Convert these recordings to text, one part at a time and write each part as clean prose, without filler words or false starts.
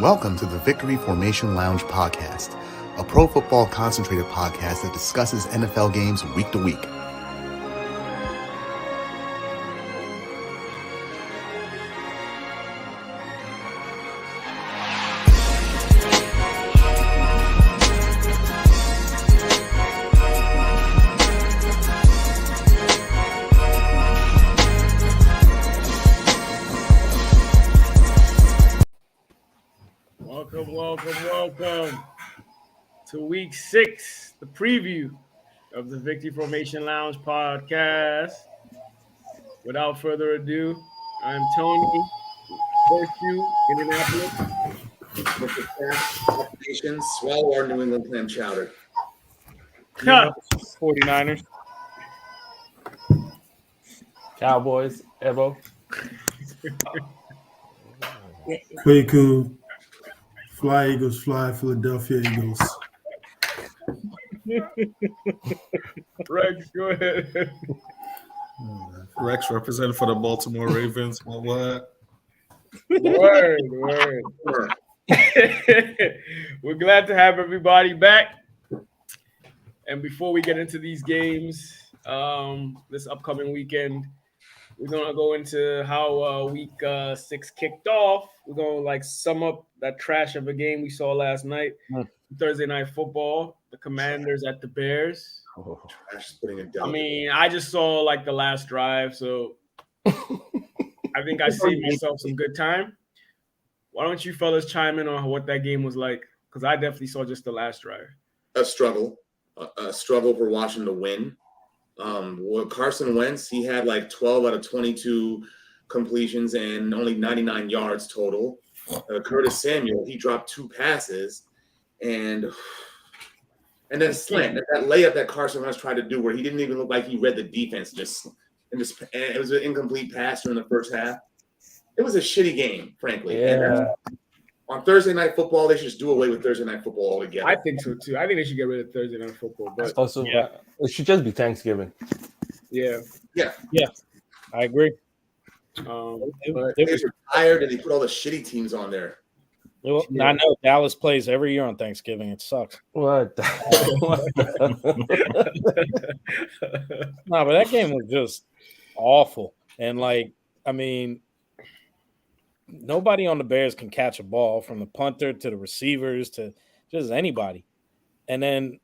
Welcome to the Victory Formation Lounge podcast, a pro football concentrated podcast that discusses NFL games week to week. Welcome to week 6, the preview of the Victory Formation Lounge podcast. Without further ado, I'm Tony, Horseshoe, Indianapolis. Nations, swallow our New England clam chowder. 49ers. Cowboys, Evo. Kwaku, Fly Eagles, Fly Philadelphia Eagles. Rex, go ahead. Rex representing for the Baltimore Ravens. What? Word. We're glad to have everybody back. And before we get into these games, this upcoming weekend, we're gonna go into how week 6 kicked off. We're gonna sum up that trash of a game we saw last night, Thursday night football. The Commanders at the Bears. Trash putting it down. I mean, I just saw the last drive, so I think I saved myself some good time. Why don't you fellas chime in on what that game was like? Because I definitely saw just the last drive. A struggle for Washington to win. Carson Wentz, he had 12 out of 22 completions and only 99 yards total. Curtis Samuel, he dropped 2 passes, and then slant, that layup that Carson Wentz tried to do, where he didn't even look like he read the defense. And it was an incomplete pass during the first half. It was a shitty game, frankly. Yeah. And on Thursday night football, they should just do away with Thursday night football altogether. I think so too. I think they should get rid of Thursday night football. But Also, it should just be Thanksgiving. yeah, I agree. But They were tired, and they put all the shitty teams on there. Well, I know Dallas plays every year on Thanksgiving. It sucks. What? No, but that game was just awful. And nobody on the Bears can catch a ball, from the punter to the receivers to just anybody. And then,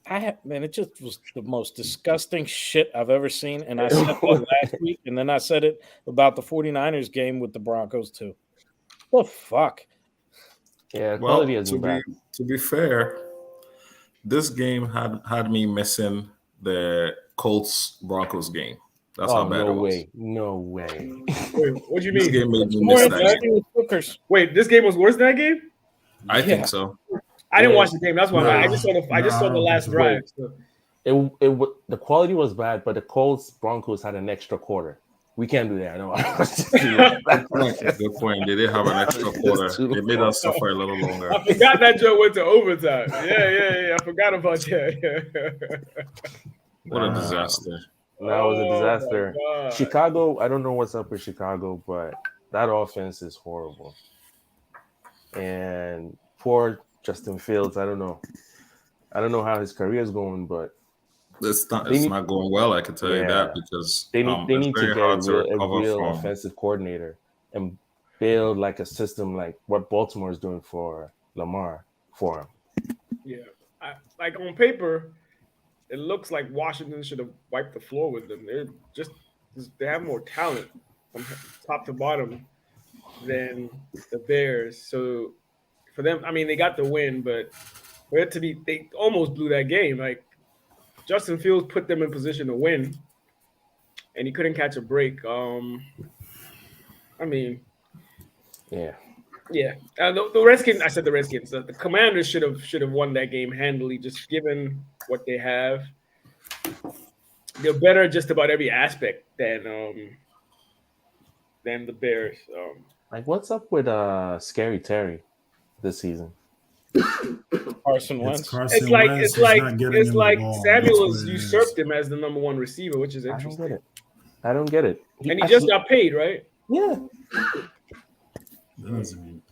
it just was the most disgusting shit I've ever seen. And I said that last week, and then I said it about the 49ers game with the Broncos too. What the fuck? Yeah, Well, quality is bad. to be fair, this game had me missing the Colts Broncos game. That's how bad it was. No way. wait, what do you This mean? game made me miss that game. Wait, this game was worse than that game? I think so. I didn't watch the game. That's why I just saw the last drive. So. The quality was bad, but the Colts Broncos had an extra quarter. We can't do that. No, Good point. They did have an extra quarter. It made us suffer a little longer. I forgot that Joe went to overtime. Yeah. I forgot about that. What a disaster. That was a disaster. my God. Chicago, I don't know what's up with Chicago, but that offense is horrible. And poor Justin Fields, I don't know how his career is going, but It's not going well, I can tell you that, because they need to get a real from. offensive coordinator and build a system like what Baltimore is doing for Lamar for him. Yeah. On paper, it looks like Washington should have wiped the floor with them. They have more talent from top to bottom than the Bears. So for them, they got the win, but for it to be, they almost blew that game. Justin Fields put them in position to win, and he couldn't catch a break. Yeah. The Redskins. I said the Redskins. The Commanders should have won that game handily, just given what they have. They're better just about every aspect than the Bears. What's up with Scary Terry this season? Carson Wentz. Carson It's like Wentz is not getting him the ball. Samuel That's has what it is. usurped him as the number 1 receiver, which is I don't interesting. get it. And he just got paid, right? Yeah.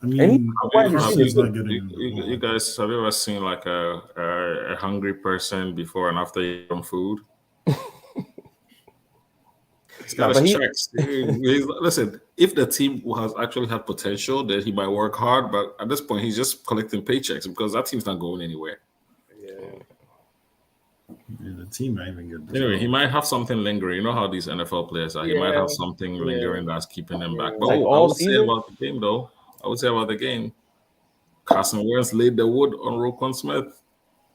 I mean, Carson's not getting in the you guys, have you ever seen like a hungry person before and after eating food? It's got his checks. Listen, if the team has actually had potential, then he might work hard. But at this point, he's just collecting paychecks because that team's not going anywhere. Yeah, the team might even get. Anyway, he might have something lingering. You know how these NFL players are. He might have something lingering that's keeping him back. But Like I would say about the game, though. Carson Wentz laid the wood on Roquan Smith.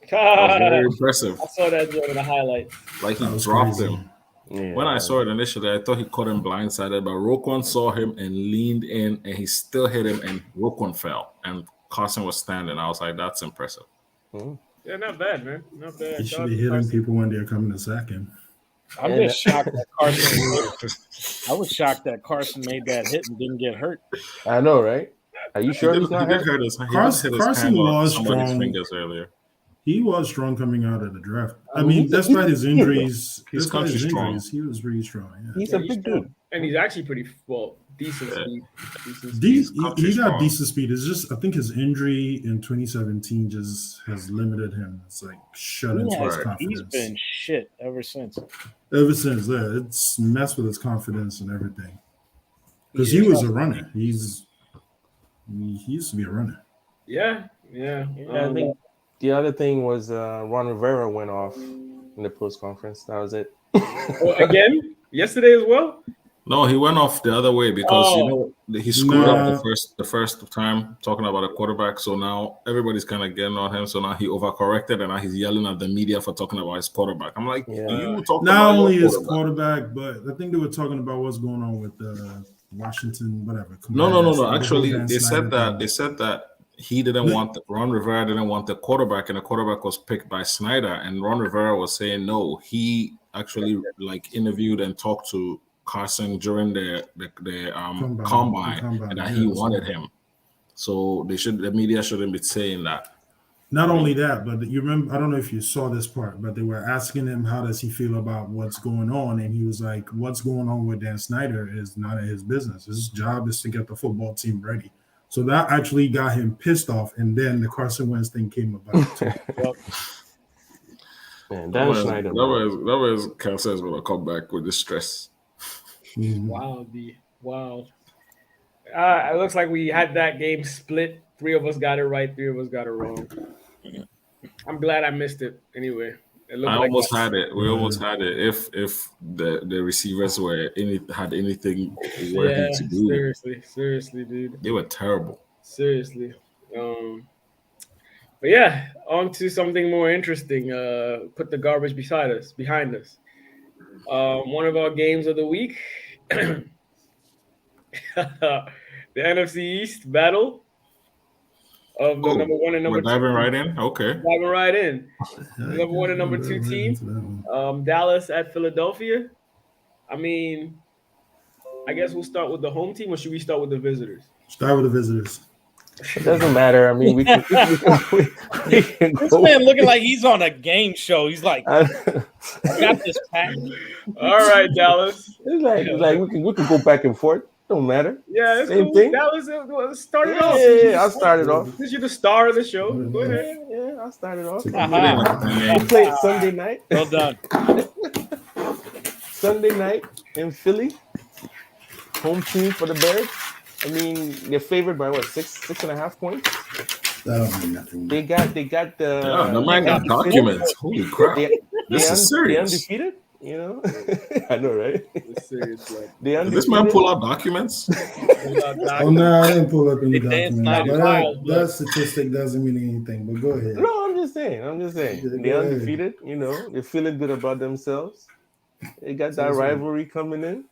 That was very impressive. I saw that during the highlights. Like he dropped him. Yeah. When I saw it initially, I thought he caught him blindsided, but Roquan saw him and leaned in, and he still hit him, and Roquan fell, and Carson was standing. I was like, that's impressive. Yeah, not bad, man. Not bad. He should be hitting people when they're coming to sack him. I'm just shocked that Carson. I was shocked that Carson made that hit and didn't get hurt. I know, right? Are you sure he's not hurt? Carson was strong. Earlier. He was strong coming out of the draft. I mean, despite his injuries, he was really strong. Yeah. He's a big dude. And he's actually pretty decent speed. He got decent speed. It's just I think his injury in 2017 just has limited him. It's like shut into his confidence. He's been shit ever since. Yeah, it's messed with his confidence and everything. Because he was a runner. He used to be a runner. Yeah. I think the other thing was Ron Rivera went off in the post conference. That was it. Again? Yesterday as well? No, he went off the other way because he screwed up the first time talking about a quarterback. So now everybody's kind of getting on him. So now he overcorrected and now he's yelling at the media for talking about his quarterback. I'm like, you talking not only his quarterback, but I think they were talking about what's going on with Washington, whatever. No. Actually, they said that he didn't want Ron Rivera didn't want the quarterback, and the quarterback was picked by Snyder. And Ron Rivera was saying no. He actually interviewed and talked to Carson during the combine, and that he wanted him. So the media shouldn't be saying that. Not only that, but you remember, I don't know if you saw this part, but they were asking him how does he feel about what's going on, and he was like, "What's going on with Dan Snyder is none of his business. His job is to get the football team ready." So that actually got him pissed off, and then the Carson Wentz thing came about. Man, Dan Snyder. That was Kansas going to come back with the stress. Wow. It looks like we had that game split. 3 of us got it right, 3 of us got it wrong. I'm glad I missed it anyway. I almost had it. We almost had it. If the receivers had anything worthy to do. Seriously, dude. They were terrible. Seriously. But yeah, on to something more interesting. Put the garbage behind us. One of our games of the week. The NFC East battle of the number 1 and number 2. Diving right in? Okay. Diving right in. Number 1 and number 2 team. Dallas at Philadelphia. I mean, I guess we'll start with the home team, or should we start with the visitors? Start with the visitors. It doesn't matter. I mean, we can this man looking like he's on a game show. He's like, I got this pack. All right, Dallas. It's like we can go back and forth. Don't matter. Yeah, it's same cool. thing. Dallas, start it off. Yeah, I'll start it off. Since you're the star of the show, go ahead. Yeah, I'll start it off. Uh-huh. We played Sunday night. Well done. Sunday night in Philly. Home team for the Bears. I mean, they're favored by what, 6.5 points? That don't mean nothing. They got the man got documents. Holy crap! This is serious. They undefeated. You know, I know, right? Did this man pull out documents? Oh no, I didn't pull up any documents. But that statistic doesn't mean anything. But go ahead. No, I'm just saying. They're undefeated. You know, they're feeling good about themselves. They got that rivalry coming in.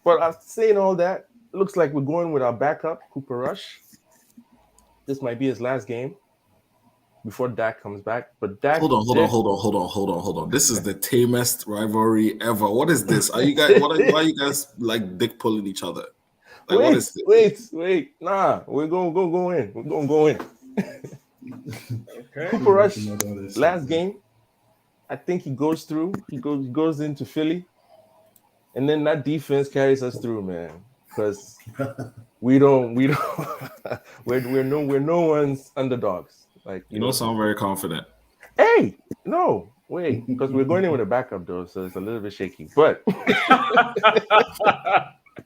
But after saying all that, it looks like we're going with our backup, Cooper Rush. This might be his last game before Dak comes back. But Dak, hold on. This is the tamest rivalry ever. What is this? Are you guys? Why are you guys like dick pulling each other? Like, what is this? Wait. Nah, we're gonna go in. We're gonna go in. Okay. Cooper Rush, last game. I think he goes through. He goes into Philly, and then that defense carries us through, man. because we don't we're no one's underdogs. Like You don't sound very confident. Hey, no, wait, because we're going in with a backup though, so it's a little bit shaky. But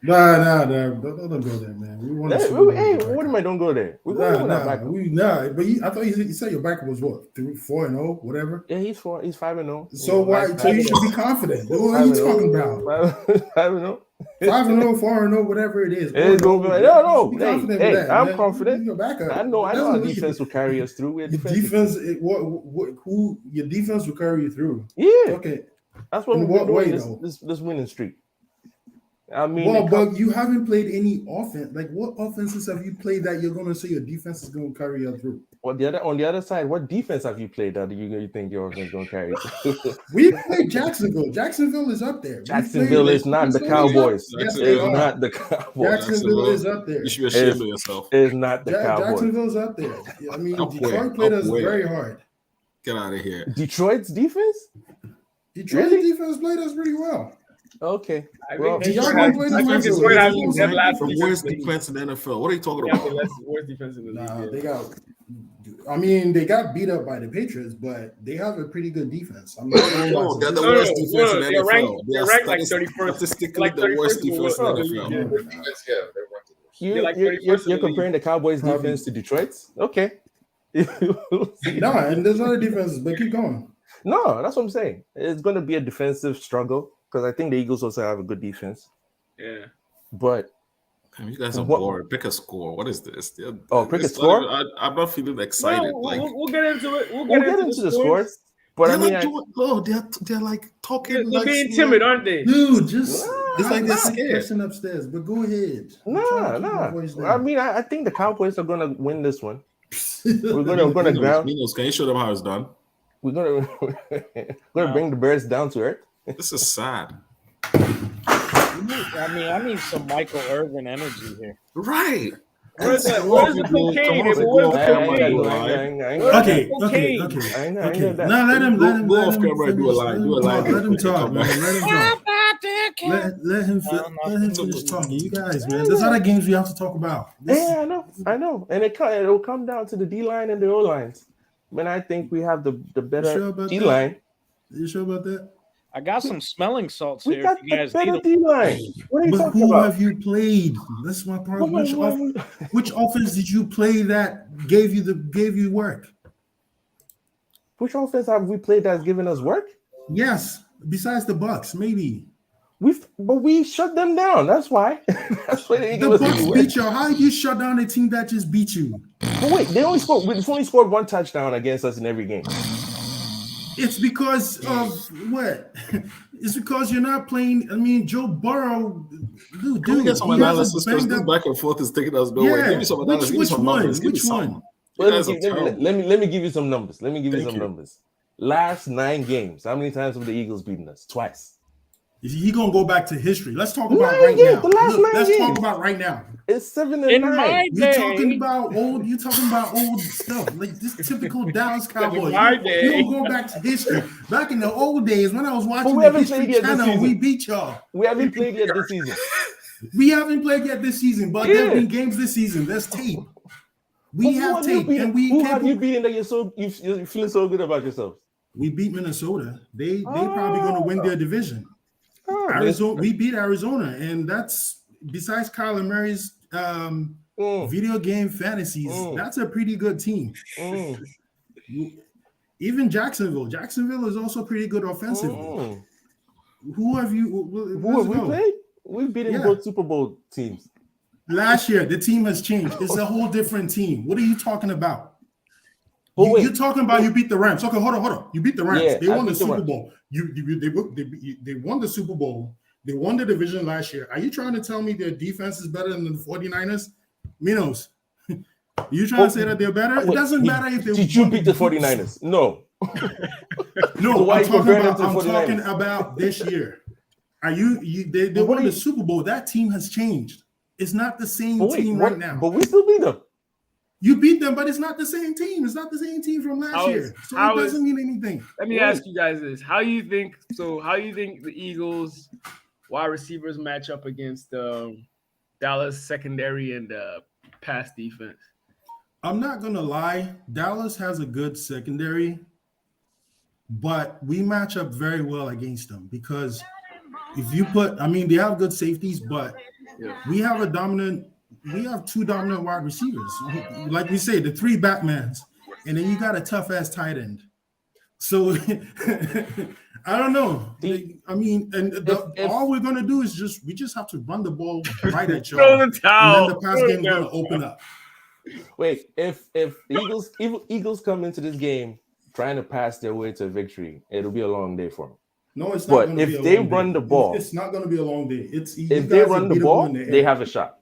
Nah, don't go there, man. We want to. hey, what am I? Don't go there. We're going with a backup. But I thought you said your backup was what 4-0, whatever. Yeah, he's 5-0. So why? So you should be confident. What are you talking about? 5-0. 5-0, 4-0, whatever it is. It's gonna be like, no. Hey, that, I'm man. confident. Your backup. I know our defense will carry us through. Who your defense will carry you through? Yeah. Okay. That's what we're doing this winning streak. I mean, but you haven't played any offense. Like, what offenses have you played that you're going to say your defense is going to carry you through? On the other side, what defense have you played that you think your offense is going to carry you through? We played Jacksonville. Jacksonville is up there. Jacksonville is not the Cowboys. Yes, it's not the Cowboys. Jacksonville is up there. You should be ashamed of yourself. It's not the Cowboys. Jacksonville's up there. I mean, Detroit played us very hard. Get out of here. Detroit's defense? Detroit's defense played us pretty well. Okay. Detroit has the worst defense in the NFL. What are you talking about? The worst defense in the league. They got beat up by the Patriots, but they have a pretty good defense. They're the worst defense in the NFL. They're ranked like 31st. Statistically, the worst defense in the NFL. You're comparing the Cowboys' defense to Detroit's? Okay. No, and there's other defenses, but keep going. No, that's what I'm saying. It's going to be a defensive struggle because I think the Eagles also have a good defense. Yeah. But you guys are bored. Pick a score. What is this? Pick a score? I'm not feeling excited. We'll get into it. We'll get into the scores. But they're like talking. They're being timid, aren't they? Dude, just it's like they're scared. Person upstairs, but go ahead. I mean, I think the Cowboys are gonna win this one. We're gonna ground. Minos, can you show them how it's done? We're gonna bring the Bears down to earth. This is sad. I need some Michael Irvin energy here. Right. Where's the cocaine? Okay. Now let him go off camera and do a line. Let him talk, man. Let him finish talking. You guys, man. There's other games we have to talk about. Yeah, I know. And it'll come down to the D line and the O lines. Man, I think we have the better D line. You sure about that? I got some smelling salts we here. Got if you guys the better D line. What are you talking about? Who have you played? That's my problem. Which offense did you play that gave you work? Which offense have we played that's given us work? Yes, besides the Bucks, maybe. We shut them down. That's why. That's why the Bucks beat you. How did you shut down a team that just beat you? But wait, we've only scored one touchdown against us in every game. It's because of what? It's because you're not playing. I mean, Joe Burrow, dude. Can we get some analysis? Because this back and forth is taking us nowhere. Give me some analysis. Which one? Let me give you some numbers. Last 9 games, how many times have the Eagles beaten us? Twice. He gonna go back to history. Let's talk about right now. Let's talk about right now. It's 7-9. You're talking about old stuff, like this typical Dallas Cowboys. You don't go back to history. Back in the old days when I was watching the History Channel, we beat y'all. We haven't played yet this season. We haven't played yet this season, but there've been games this season. There's tape. We have tape, and we. Who have you beaten that you're feeling so good about yourselves? We beat Minnesota. They probably gonna win their division. Arizona, we beat Arizona, and that's besides Kyler Murray's video game fantasies. That's a pretty good team. Even Jacksonville is also pretty good offensively. Who have we played? We've beaten both Super Bowl teams. Last year, the team has changed. It's a whole different team. What are you talking about? You're talking about you beat the Rams. Okay, hold on. You beat the Rams. Yeah, they won the Super Bowl. They won the Super Bowl. They won the division last year. Are you trying to tell me their defense is better than the 49ers? Minos, you trying to say that they're better? It doesn't matter if they did you beat the 49ers? No. No, I'm talking about this year. They won the Super Bowl. That team has changed. It's not the same team right now. But we still beat them. You beat them, but it's not the same team. It's not the same team from last year. So it doesn't mean anything. Let me ask you guys this. How you think the Eagles wide receivers match up against Dallas secondary and pass defense. I'm not gonna lie, Dallas has a good secondary, but we match up very well against them because if you they have good safeties, but we have two dominant wide receivers. Like we say, the 3 Batmans, and then you got a tough ass tight end. So I don't know. All we're gonna do is we just have to run the ball right at you. Throw the towel. And then the pass game is gonna open up. Wait, if the Eagles come into this game trying to pass their way to victory, it'll be a long day for them. No, it's not. But if they run the ball, it's not going to be a long day. If they run the ball, they have a shot.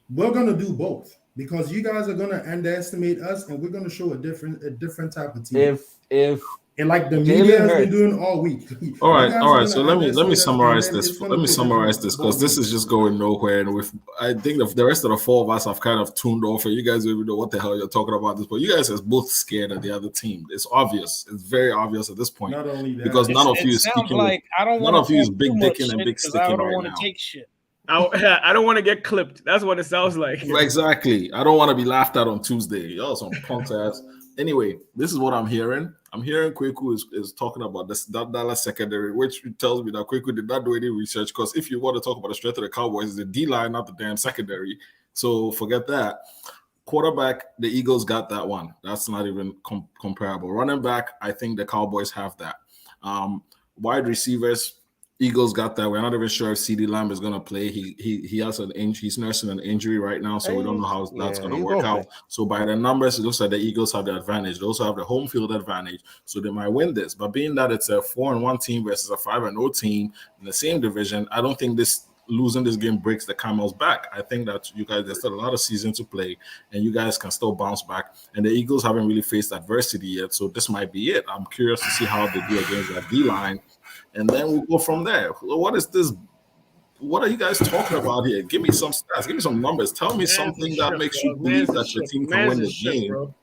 We're going to do both because you guys are going to underestimate us, and we're going to show a different type of team. And like the media has been doing all week. All right. So let me summarize this. Let me summarize this because this is just going nowhere. And I think the rest of the 4 of us have kind of tuned off, and you guys don't even know what the hell you're talking about this. But you guys are both scared of the other team. It's obvious. It's very obvious at this point. Not only that, because none of you is speaking. Like, none of you is big dicking and big sticking right now. I don't want to take shit. I don't want to get clipped. That's what it sounds like. Exactly. I don't want to be laughed at on Tuesday. Y'all some punk ass. Anyway, this is what I'm hearing. I'm hearing Kweku is talking about that Dallas secondary, which tells me that Kweku did not do any research because if you want to talk about the strength of the Cowboys, it's the D-line, not the damn secondary. So forget that. Quarterback, the Eagles got that one. That's not even comparable. Running back, I think the Cowboys have that. Wide receivers, Eagles got that. We're not even sure if CeeDee Lamb is going to play. He has an injury. He's nursing an injury right now, so we don't know how that's going to work out. So by the numbers, it looks like the Eagles have the advantage. They also have the home field advantage, so they might win this. But being that it's a 4-1 team versus a 5-0 team in the same division, I don't think losing this game breaks the camel's back. I think that you guys, there's still a lot of season to play, and you guys can still bounce back. And the Eagles haven't really faced adversity yet, so this might be it. I'm curious to see how they do against that D-line. And then we'll go from there. What is this? What are you guys talking about here? Give me some stats. Give me some numbers. Tell me something that makes you believe that your team can win the game.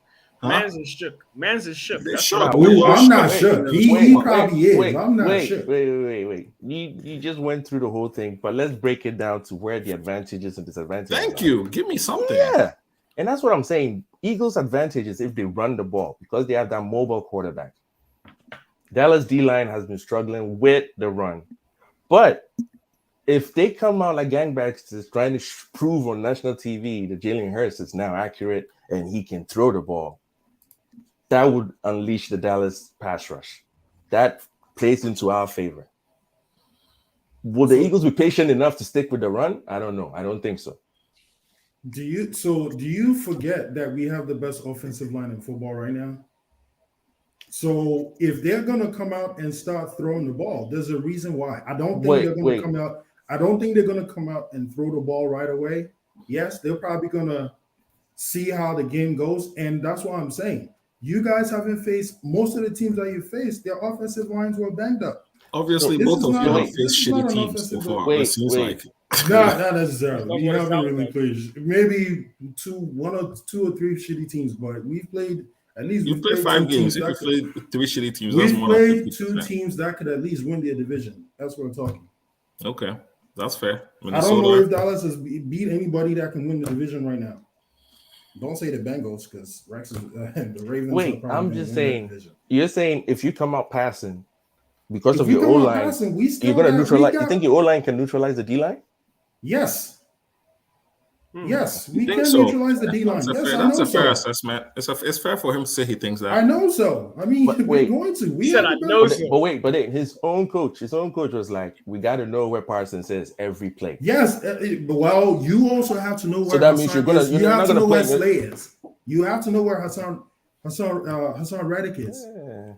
Man's is shook. Man's is shook. I'm not shook. He probably is. I'm not shook. Wait. You just went through the whole thing, but let's break it down to where the advantages and disadvantages are. Thank you. Give me something. Yeah. And that's what I'm saying. Eagles' advantage is if they run the ball because they have that mobile quarterback. Dallas D-line has been struggling with the run. But if they come out like gangbangsters trying to prove on national TV that Jalen Hurts is now accurate and he can throw the ball, that would unleash the Dallas pass rush. That plays into our favor. Will the Eagles be patient enough to stick with the run? I don't know. I don't think so. Do you forget that we have the best offensive line in football right now? So if they're gonna come out and start throwing the ball, there's a reason why. I don't think they're gonna come out. I don't think they're gonna come out and throw the ball right away. Yes, they're probably gonna see how the game goes, and that's what I'm saying. You guys haven't faced most of the teams that you faced. Their offensive lines were banged up. Obviously, both of you have faced shitty teams so far. It seems like. Not necessarily. We haven't really played. Maybe one or two or three shitty teams, but we've played. At least you played 5 games. If you played 3 shitty teams, we played 2 teams that could at least win their division. That's what I'm talking. Okay, that's fair. I don't know if Dallas has beat anybody that can win the division right now. Don't say the Bengals because Rex is the Ravens. Wait, I'm just saying. You're saying if you come out passing because of your O line, you're gonna neutralize. You think your O line can neutralize the D line? Yes. Yes, we can neutralize the D-line. That's a fair assessment. It's fair for him to say he thinks that. I know so. I mean, we're going to. We said I know so. But his own coach was like, we got to know where Parsons is every play. Yes. Well, you also have to know where. So that means you have to know where Slay is. You have to know where Hassan Reddick is. Yeah.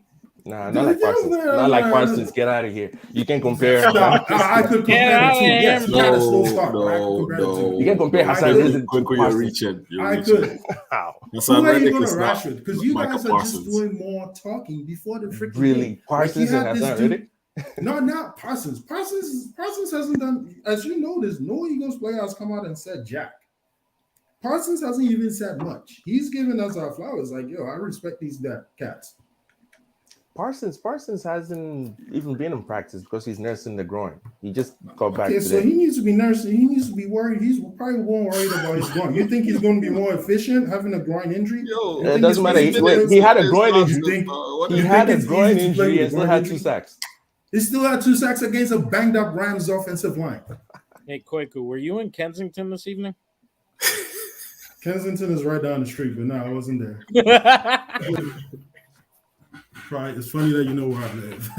Nah, not like Parsons. Not like Parsons. Get out of here. You can compare. I could compare the two. Yes, no. You can compare Hassan Reddick and Parsons. I could. Hassan Reddick is not because you guys are just doing more talking before the freaking really Parsons and Hassan Reddick. No, not Parsons. Parsons hasn't done. As you know, there's no Eagles player has come out and said jack. Parsons hasn't even said much. He's giving us our flowers. Like, yo, I respect these cats. Parsons hasn't even been in practice because he's nursing the groin. He just got back Okay, today. so he needs to be nursing. He needs to be worried. He's probably more worried about his groin. You think he's going to be more efficient having a groin injury? Yo, It doesn't matter. He had a groin injury. He had a groin injury and still had 2 sacks. He still had 2 sacks against a banged up Rams offensive line. Hey, Koiku, were you in Kensington this evening? Kensington is right down the street, but no, I wasn't there. Right, it's funny that you know where I live.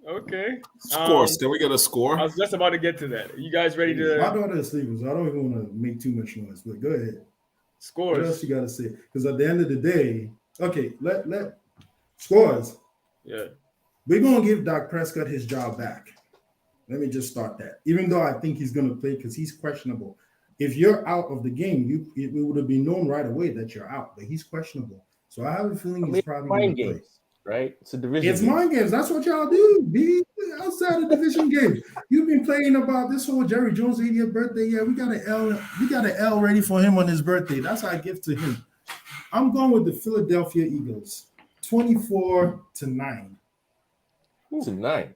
Okay. Scores. Can we get a score? I was just about to get to that. You guys ready to? My daughter is sleeping, so I don't even want to make too much noise. But go ahead. Scores. What else you got to say? Because at the end of the day, okay, let scores. Yeah. We're gonna give Dak Prescott his job back. Let me just start that. Even though I think he's gonna play because he's questionable. If you're out of the game, it would have been known right away that you're out, but he's questionable. So I have a feeling he's probably going to play. Right? It's a division. It's mind games. That's what y'all do. Be outside of division games. You've been playing about this whole Jerry Jones 80th birthday. Yeah, we got an L ready for him on his birthday. That's our gift to him. I'm going with the Philadelphia Eagles, 24-9. To 9.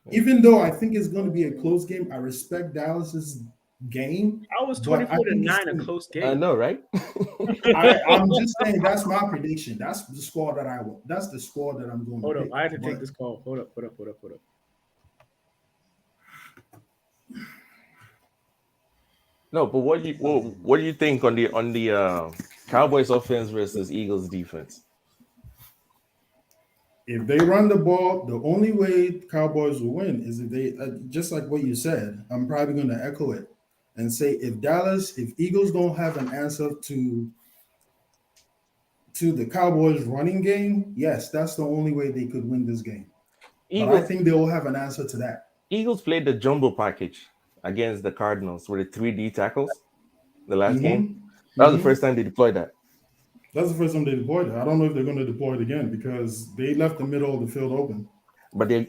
Even though I think it's going to be a close game, I respect Dallas's game. I was 24-9 a close game. I know, right? I'm just saying that's my prediction. That's the score that I want. That's the score that I'm going. Hold to up, pick. I had to take this call. Hold up. No, but what do you think on the Cowboys offense versus Eagles defense? If they run the ball, the only way Cowboys will win is if they just like what you said. I'm probably going to echo it and say if Eagles don't have an answer to the Cowboys running game, yes, that's the only way they could win this game. But I think they will have an answer to that. Eagles played the jumbo package against the Cardinals with the 3D tackles the last game. That was the first time they deployed that. That's the first time they deployed it. I don't know if they're going to deploy it again because they left the middle of the field open. But they're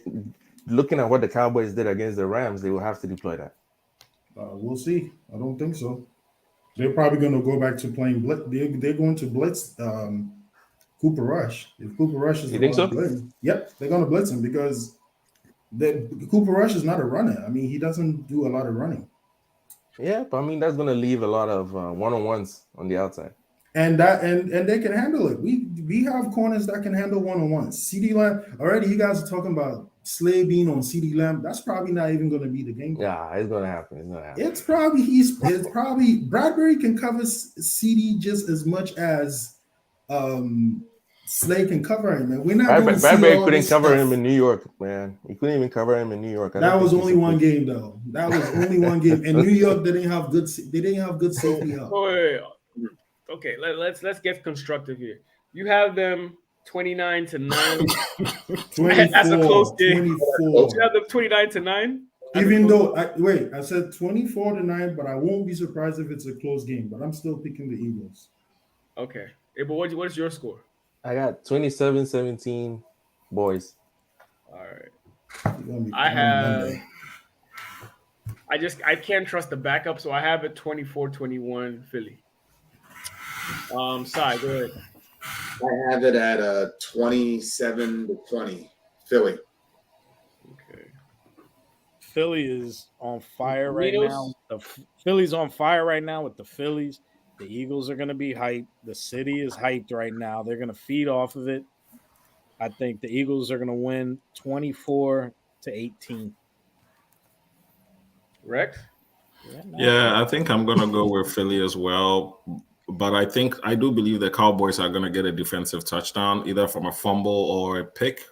looking at what the Cowboys did against the Rams. They will have to deploy that. We'll see. I don't think so. They're probably going to go back to playing blitz. They're going to blitz Cooper Rush. If Cooper Rush is, you think so? Blitz, yep, they're going to blitz him because Cooper Rush is not a runner. I mean, he doesn't do a lot of running. Yeah, but I mean that's going to leave a lot of one-on-ones on the outside. And they can handle it. We have corners that can handle one-on-ones. CeeDee Lamb already. You guys are talking about Slay being on CeeDee Lamb. That's probably not even going to be the game. Yeah, it's going to happen. It's probably Bradbury can cover CeeDee just as much as Slay can cover him. And we're not. Bradbury couldn't cover him in New York, man. He couldn't even cover him in New York. That was only one game, though. That was only one game. And New York didn't have good safety help. Wait. Okay, let's get constructive here. You have them 29-9. That's a close game. 24. You have them 29-9. Even though I said 24-9, but I won't be surprised if it's a close game. But I'm still picking the Eagles. Okay, hey, but what is your score? I got 27-17 boys. All right. I can't trust the backup, so I have it 24-21 Philly. Sai, go ahead. I have it at 27-20 Philly. Okay. Philly is on fire right now. Philly's on fire right now with the Phillies. The Eagles are going to be hyped. The city is hyped right now. They're going to feed off of it. I think the Eagles are going to win 24-18. Rex? Yeah, I think I'm going to go with Philly as well. But I do believe the Cowboys are going to get a defensive touchdown, either from a fumble or a pick.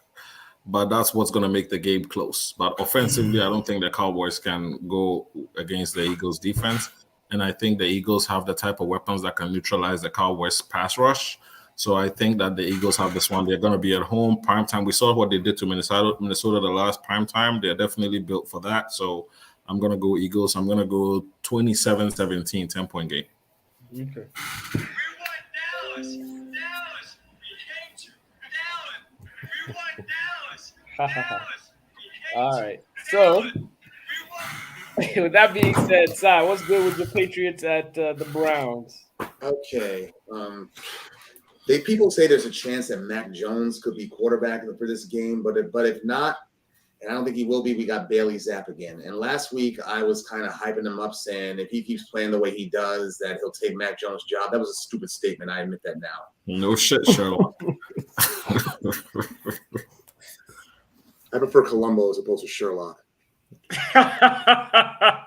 But that's what's going to make the game close. But offensively, I don't think the Cowboys can go against the Eagles' defense. And I think the Eagles have the type of weapons that can neutralize the Cowboys' pass rush. So I think that the Eagles have this one. They're going to be at home, primetime. We saw what they did to Minnesota the last primetime. They're definitely built for that. So I'm going to go Eagles. I'm going to go 27-17, 10-point game. Okay. We want Dallas. Dallas. We hate you. Dallas. We want Dallas. Dallas. We hate All right. So, with that being said, Si, what's good with the Patriots at the Browns? Okay. People say there's a chance that Mac Jones could be quarterback for this game, but if not, and I don't think he will be, we got Bailey Zapp again. And last week I was kind of hyping him up, saying if he keeps playing the way he does, that he'll take Mac Jones' job. That was a stupid statement. I admit that now. No shit, Sherlock. I prefer Columbo as opposed to Sherlock. Damn.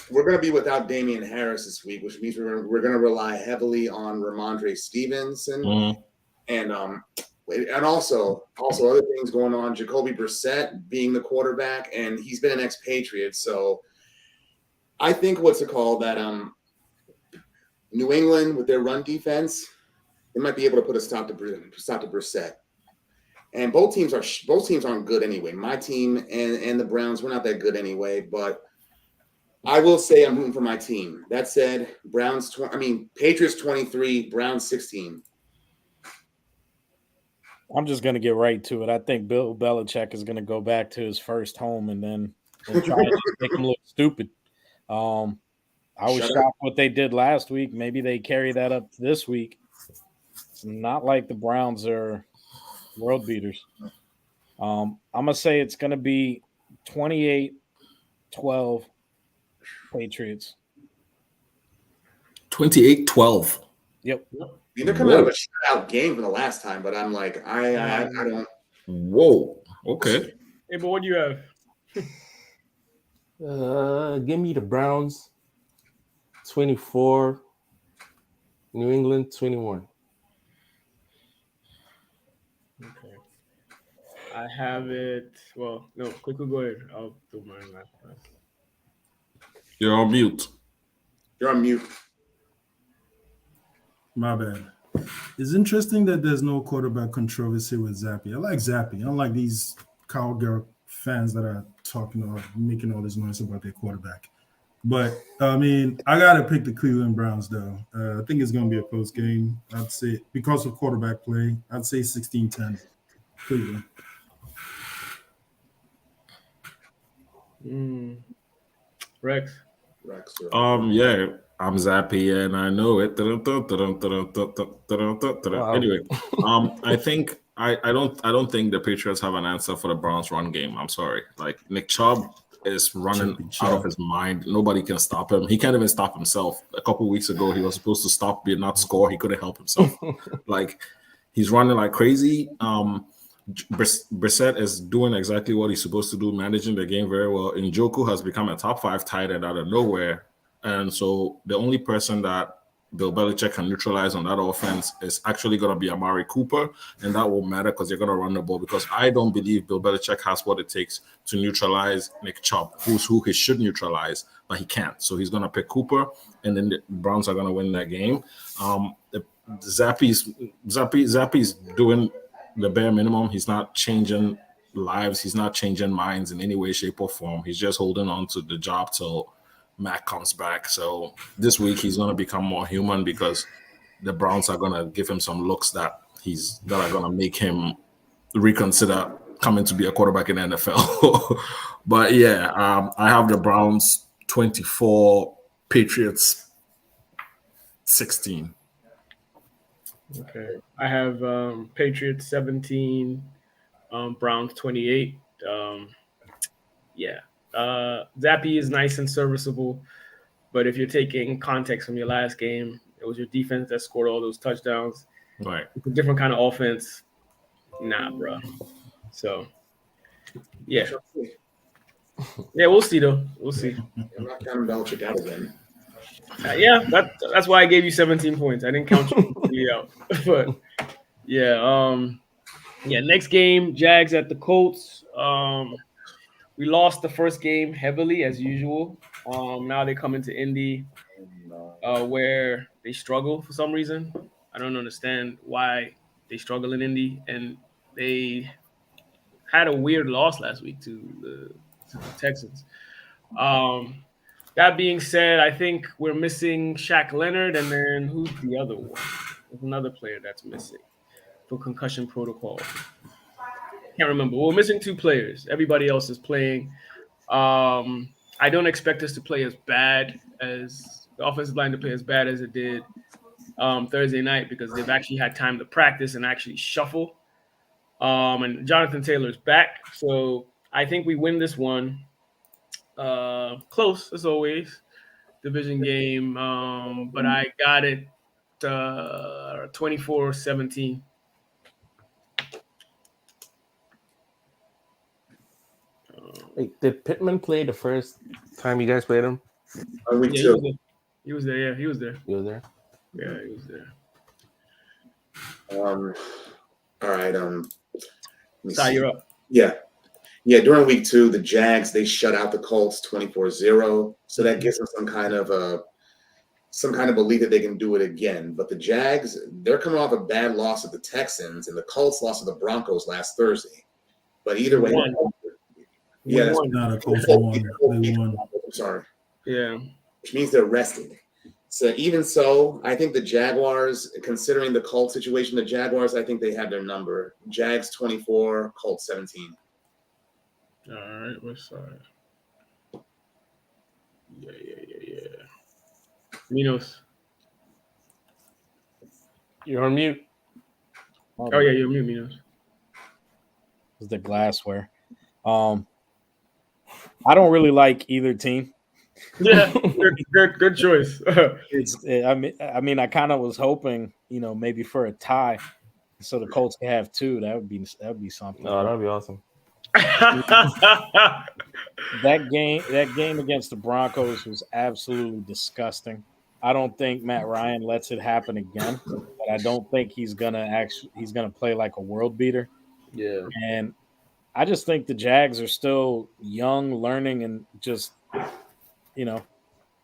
We're going to be without Damian Harris this week, which means we're going to rely heavily on Ramondre Stevenson and also other things going on. Jacoby Brissett being the quarterback, and he's been an expatriate. So I think that New England with their run defense, they might be able to put a stop to Brissett. And both teams aren't good anyway. My team and the Browns, we're not that good anyway, but I will say I'm rooting for my team. That said, Patriots 23, Browns 16. I'm just gonna get right to it. I think Bill Belichick is gonna go back to his first home and then try to make him look stupid. I was shocked what they did last week. Maybe they carry that up this week. It's not like the Browns are world beaters. I'm gonna say it's gonna be 28-12 Patriots. 28-12. Yep. They're coming out of a shutout game from the last time, but I'm like, I don't. Whoa. Okay. Hey, but what do you have? Give me the Browns 24, New England 21. Okay. I have it. Well, no, quickly go ahead. I'll do mine last. You're on mute. You're on mute. My bad. It's interesting that there's no quarterback controversy with Zappy. I like Zappy. I don't like these cowgirl fans that are talking or making all this noise about their quarterback. But, I mean, I got to pick the Cleveland Browns, though. I think it's going to be a close game. I'd say, because of quarterback play, I'd say 16-10 Cleveland. Rex. Yeah, I'm Zappy and I know it. Anyway, I don't think the Patriots have an answer for the Browns run game. I'm sorry. Like Nick Chubb is running out of his mind. Nobody can stop him. He can't even stop himself. A couple of weeks ago, he was supposed to stop but not score. He couldn't help himself. Like he's running like crazy. Brissett is doing exactly what he's supposed to do, managing the game very well. Njoku has become a top 5 tight end out of nowhere. And so the only person that Bill Belichick can neutralize on that offense is actually going to be Amari Cooper. And that won't matter because they're going to run the ball, because I don't believe Bill Belichick has what it takes to neutralize Nick Chubb, who he should neutralize, but he can't. So he's going to pick Cooper, and then the Browns are going to win that game. Zappy's doing the bare minimum. He's not changing lives. He's not changing minds in any way, shape, or form. He's just holding on to the job till Mac comes back. So this week he's going to become more human because the Browns are going to give him some looks that are going to make him reconsider coming to be a quarterback in the NFL. But yeah, I have the Browns 24, Patriots 16. Okay. I have Patriots 17, Browns 28. Zappy is nice and serviceable, but if you're taking context from your last game, it was your defense that scored all those touchdowns. Right. It's a different kind of offense. Nah, bro. So, yeah. Yeah, we'll see, though. We'll see. I'm not counting Belichick out again. That's why I gave you 17 points. I didn't count you out. But, next game, Jags at the Colts. We lost the first game heavily, as usual. Now they come into Indy where they struggle for some reason. I don't understand why they struggle in Indy. And they had a weird loss last week to the Texans. That being said, I think we're missing Shaq Leonard, and then who's the other one? There's another player that's missing for concussion protocol. Can't remember. We're missing 2 players. Everybody else is playing. I don't expect us to play as bad as the offensive line to play as bad as it did Thursday night because they've actually had time to practice and actually shuffle. And Jonathan Taylor's back, so I think we win this one. Close as always, division game, but I got it 24-17. Like, did Pittman play the first time you guys played him? Week Yeah, two. he was there. Yeah, he was there. You were there? Yeah, he was there. All right. Let me Ty, see. you're up. Yeah. During week 2, the Jags, they shut out the Colts 24-0. So that gives them some kind of belief that they can do it again. But the Jags, they're coming off a bad loss at the Texans, and the Colts lost to the Broncos last Thursday. But either way, yeah, that's Not a Colts won. They won. I'm sorry. Yeah. Which means they're rested. So even so, I think the Jaguars, considering the Colts situation, the Jaguars, I think they have their number. Jags 24, Colts 17. All right, what's side? Yeah. Minos. You're on mute. Oh yeah, you're mute, Minos. It's the glassware. I don't really like either team. Yeah, good choice. I mean, I kind of was hoping, maybe for a tie, so the Colts could have 2. That would be something. Oh, that'd be awesome. That game against the Broncos was absolutely disgusting. I don't think Matt Ryan lets it happen again, but I don't think he's gonna play like a world beater. Yeah. And I just think the Jags are still young, learning, and just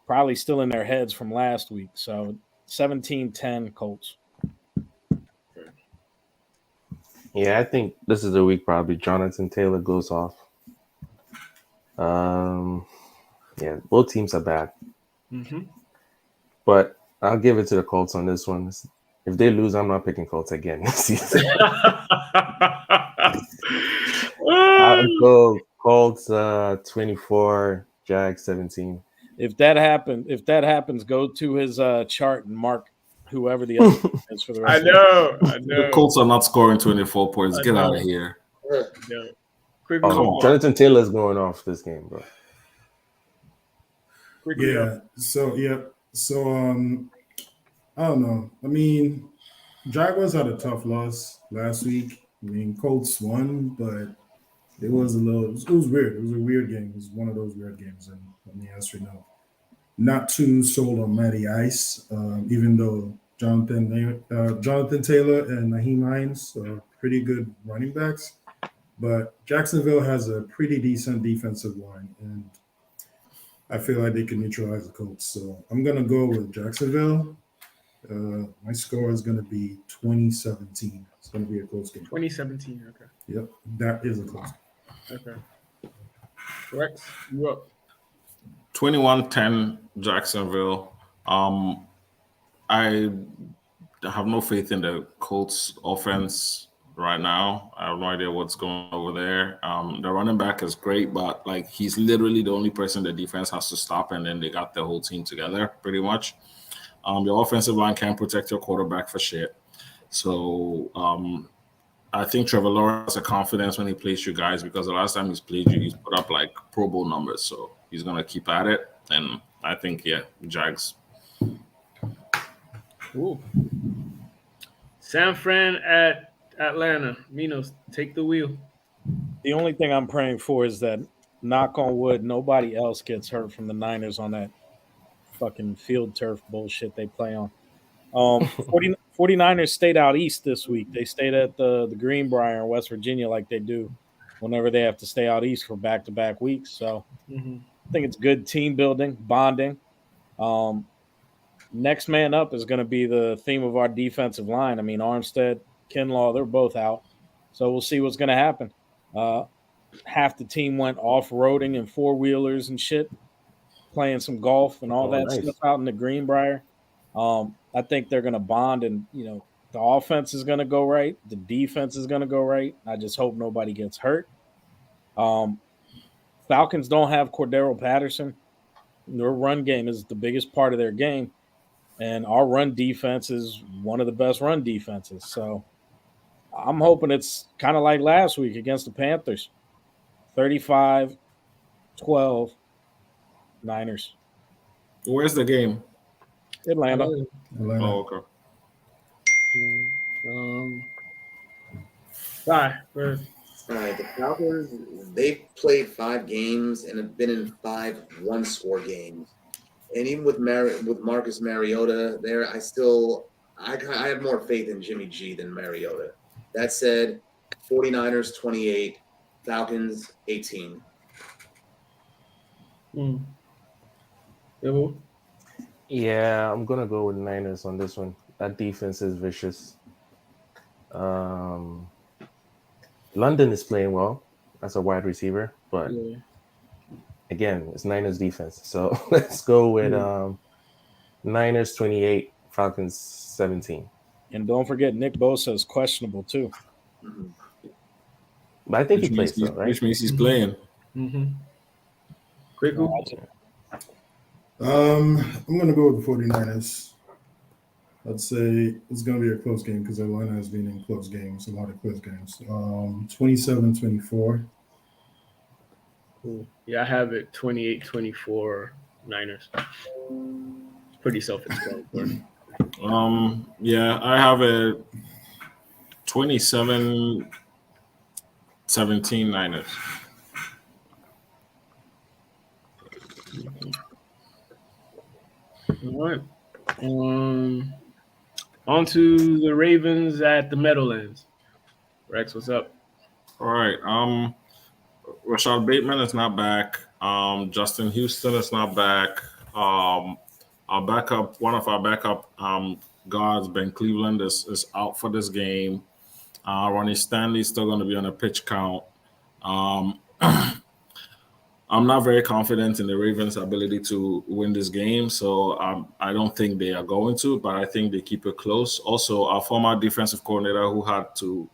probably still in their heads from last week. So 17-10 Colts. Yeah, I think this is the week probably Jonathan Taylor goes off. Yeah, both teams are bad. Mm-hmm. But I'll give it to the Colts on this one. If they lose, I'm not picking Colts again this season. I'll go Colts 24, Jags 17. If that happens, go to his chart and mark whoever the other is for the rest. I know. The Colts are not scoring 24 points. Get out of here. Jonathan Taylor's going off this game, bro. So I don't know. I mean, Jaguars had a tough loss last week. I mean, Colts won, but it was weird. It was a weird game. It was one of those weird games, and let me answer no. Not too sold on Matty Ice, even though Jonathan Taylor and Naheem Hines are pretty good running backs. But Jacksonville has a pretty decent defensive line, and I feel like they can neutralize the Colts. So I'm going to go with Jacksonville. My score is going to be 2017. It's going to be a close game. 2017, okay. Yep, that is a close game. Okay. Rex, you up. 21-10 Jacksonville. I have no faith in the Colts offense right now. I have no idea what's going on over there. The running back is great, but like he's literally the only person the defense has to stop, and then they got the whole team together pretty much. Your offensive line can't protect your quarterback for shit. So I think Trevor Lawrence has a confidence when he plays you guys, because the last time he's played you, he's put up like Pro Bowl numbers. So he's going to keep at it. And I think, Jags. Ooh. San Fran at Atlanta. Minos, take the wheel. The only thing I'm praying for is that, knock on wood, nobody else gets hurt from the Niners on that fucking field turf bullshit they play on. 49ers stayed out east this week. They stayed at the Greenbrier in West Virginia like they do whenever they have to stay out east for back-to-back weeks. So I think it's good team building, bonding. Next man up is going to be the theme of our defensive line. I mean, Armstead, Kinlaw, they're both out. So we'll see what's going to happen. Half the team went off-roading in four-wheelers and shit, playing some golf and all stuff out in the Greenbrier. I think they're going to bond, and, the offense is going to go right. The defense is going to go right. I just hope nobody gets hurt. Falcons don't have Cordero Patterson. Their run game is the biggest part of their game. and our run defense is one of the best run defenses. So I'm hoping it's kind of like last week against the Panthers, 35-12 Niners. Where's the game? Atlanta. Atlanta. Oh, okay. Sorry. Go ahead. All right, the Falcons, they've played 5 games and have been in 5 one-score games. And even with Marcus Mariota there, I have more faith in Jimmy G than Mariota. That said, 49ers 28, Falcons 18. Yeah, I'm gonna go with Niners on this one. That defense is vicious. London is playing well as a wide receiver, but again, it's Niners defense. So let's go with Niners 28, Falcons 17. And don't forget, Nick Bosa is questionable too. But I think he plays though, right? Which means he's playing. Quick. I'm gonna go with the 49ers. I'd say it's gonna be a close game because Atlanta has been in close games, a lot of close games. 27-24. Yeah, I have it 28-24 Niners. Pretty self-explanatory. Yeah, I have a 27-17 Niners. All right. On to the Ravens at the Meadowlands. Rex, what's up? All right. Rashad Bateman is not back. Justin Houston is not back. One of our backup guards, Ben Cleveland, is out for this game. Ronnie Stanley is still going to be on a pitch count. I'm not very confident in the Ravens' ability to win this game, so I don't think they are going to, but I think they keep it close. Also, our former defensive coordinator who had to,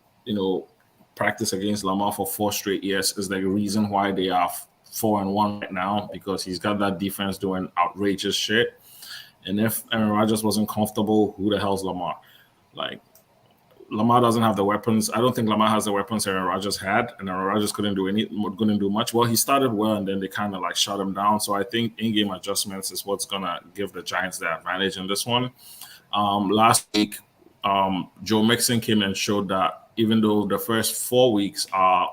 practice against Lamar for 4 straight years is the reason why they are 4-1 right now, because he's got that defense doing outrageous shit. And if Aaron Rodgers wasn't comfortable, who the hell's Lamar? Like, Lamar doesn't have the weapons. I don't think Lamar has the weapons Aaron Rodgers had, and Aaron Rodgers couldn't do much. Well, he started well, and then they kind of shut him down. So I think in-game adjustments is what's gonna give the Giants the advantage in this one. Last week, Joe Mixon came and showed that even though the first 4 weeks our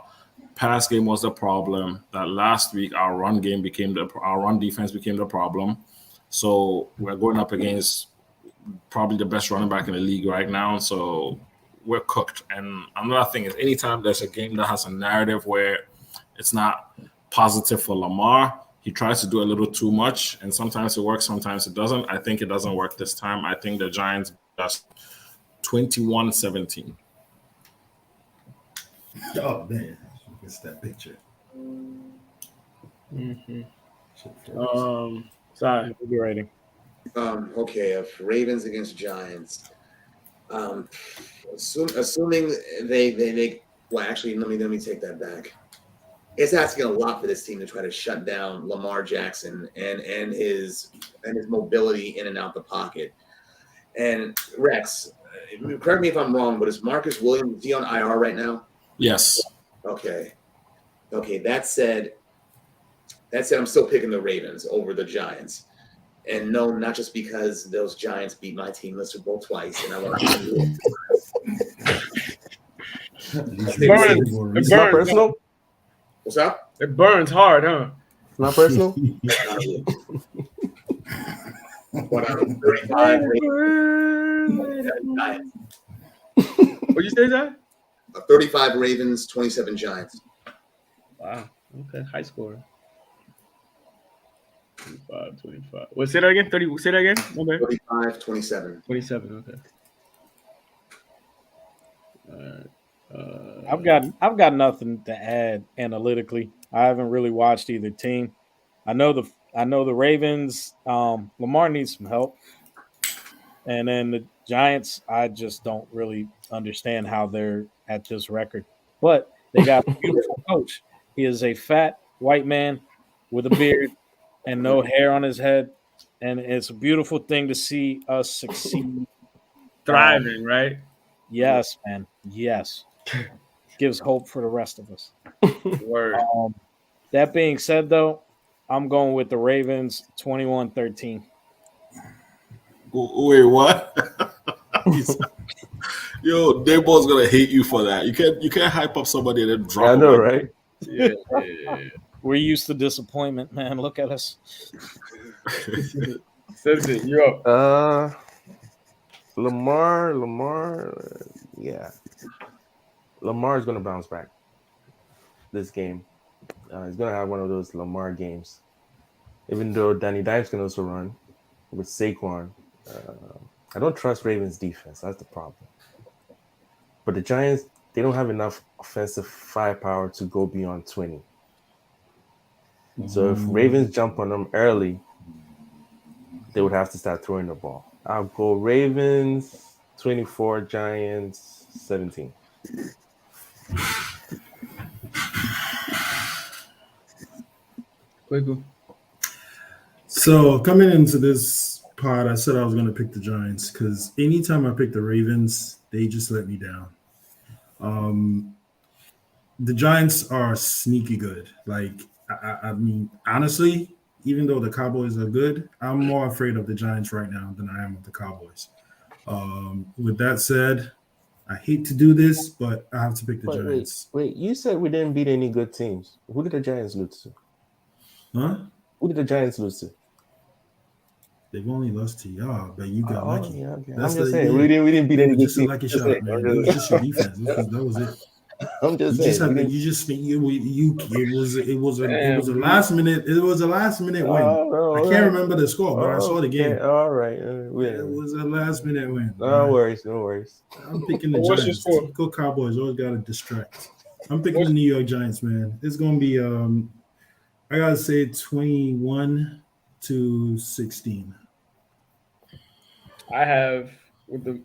pass game was the problem, that last week our run defense became the problem. So we're going up against probably the best running back in the league right now. So we're cooked. And another thing is, anytime there's a game that has a narrative where it's not positive for Lamar, he tries to do a little too much, and sometimes it works, sometimes it doesn't. I think it doesn't work this time. I think the Giants just 21-17. Oh man, it's that picture. Sorry. We'll be writing. Okay, if Ravens against Giants, assuming they well, actually, let me take that back. It's asking a lot for this team to try to shut down Lamar Jackson and his mobility in and out the pocket. And Rex, correct me if I'm wrong, but is Marcus Williams, is he on IR right now? Yes. Okay. That said, I'm still picking the Ravens over the Giants. And no, not just because those Giants beat my team, Mr. Bowl, twice, and I want to do it. It's not personal? What's up? It burns hard, huh? It's not personal? What 35 What you say, Zach? 35 Ravens, 27 Giants. Wow. Okay. High score. 25. What? Say that again. 30. Say that again. Okay. 35, 27. 27. Okay. I've got nothing to add analytically. I haven't really watched either team. I know the Ravens. Lamar needs some help, and then the Giants. I just don't really understand how they're at this record. But they got a beautiful coach. He is a fat white man with a beard and no hair on his head, and it's a beautiful thing to see us succeed. Thriving, right? Yes, man. Yes. Gives hope for the rest of us. Word. That being said, though, I'm going with the Ravens 21-13. Wait, what? Yo, Dayball's gonna hate you for that. You can't hype up somebody and then drop. I know, them. right? Yeah. We're used to disappointment, man. Look at us. Simpson, you're up. Lamar, yeah. Lamar's gonna bounce back this game. He's gonna have one of those Lamar games. Even though Danny Dimes can also run with Saquon, I don't trust Ravens defense. That's the problem. But the Giants, they don't have enough offensive firepower to go beyond 20. So if Ravens jump on them early, they would have to start throwing the ball. I'll go Ravens 24, Giants 17. Quickly. So coming into this pod, I said I was going to pick the Giants because anytime I pick the Ravens, they just let me down. The Giants are sneaky good. Like, I mean, honestly, even though the Cowboys are good, I'm more afraid of the Giants right now than I am of the Cowboys. With that said, I hate to do this, but I have to pick the Giants. Wait, you said we didn't beat any good teams. Who did the Giants lose to? Huh? Who did the Giants lose to? They've only lost to y'all, but you got lucky. Yeah, okay. That's I'm just the- saying, yeah. we didn't beat any good Just a teams. lucky Just shot, saying. man. It was just your defense. That was it. I'm just You just saying. had to, it was a last minute win. I can't remember the score, but I saw the game. Okay, all right. It was a last minute win. No worries. I'm picking the What's your Giants. score? Typical Cowboys always got to distract. I'm picking the New York Giants, man. It's gonna be I gotta say 21-16. I have with the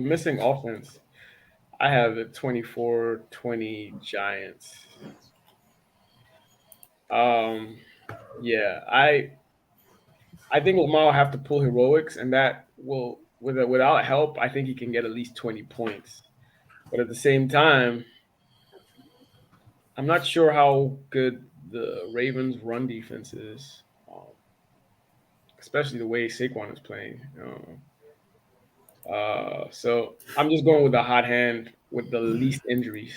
missing offense, I have the 24-20 Giants. Yeah, I think Lamar will have to pull heroics, and that will without help, I think he can get at least 20 points. But at the same time, I'm not sure how good the Ravens' run defense is, especially the way Saquon is playing. So I'm just going with the hot hand with the least injuries,